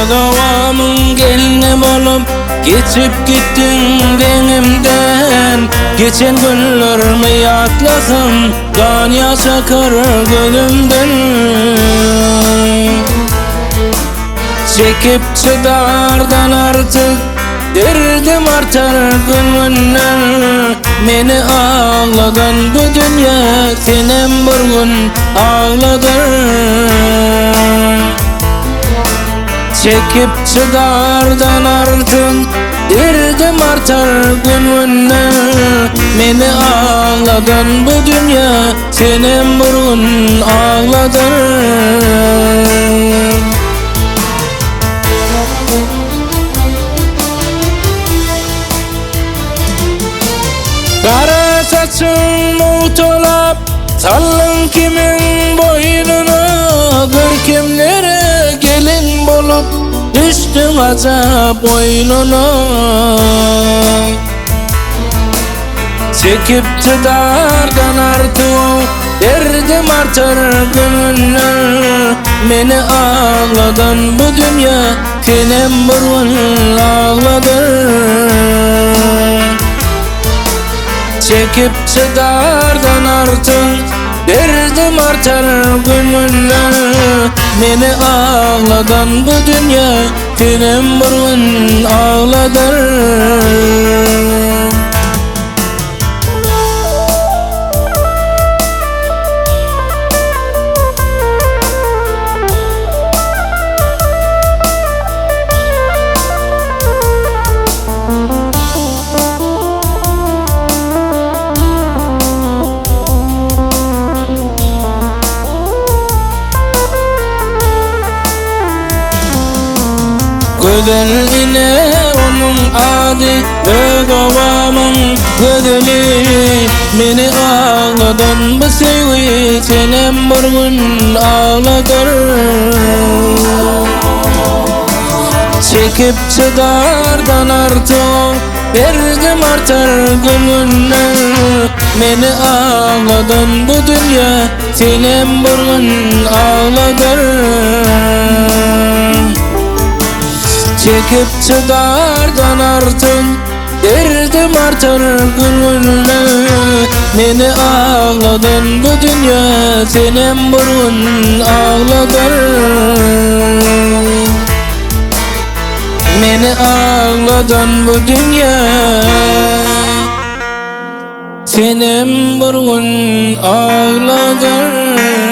Bedavamın gelini bolup geçip gittin denimden. Geçen günlerimi yatlasam kan yaş akar gözümden. Çekip çıdardan artık derdim artar gününden. Meni ağladan bu dünya senem bir gün ağladın. Çekip çıdardan artık derdim artar gününden. Meni ağladan bu dünya senem bir gün ağladın. Kara saçın muhtolap sallın kimin boynuna. Bir kimlere gelin bolup düştün azap boynuna. Çekip çıdardan artık derdim artar gününden. Meni ağladan bu dünya senem bir gün ağladın. Çekip çıdardan artık derdim artar gününden. Meni ağladan bu dünya senem bir gün ağladın. Güzeline onun adı Bedavamın güzeli. Meni ağladan bu sevgi senem bir gün ağladın. Çekip çıdardan artık derdim artar gününden. Meni ağladan bu dünya senem bir gün ağladın. Çekip çıdardan artık derdim artar gününden. Meni ağladan bu dünya senem bir gün ağladın. Meni ağladan bu dünya senem bir gün ağladın.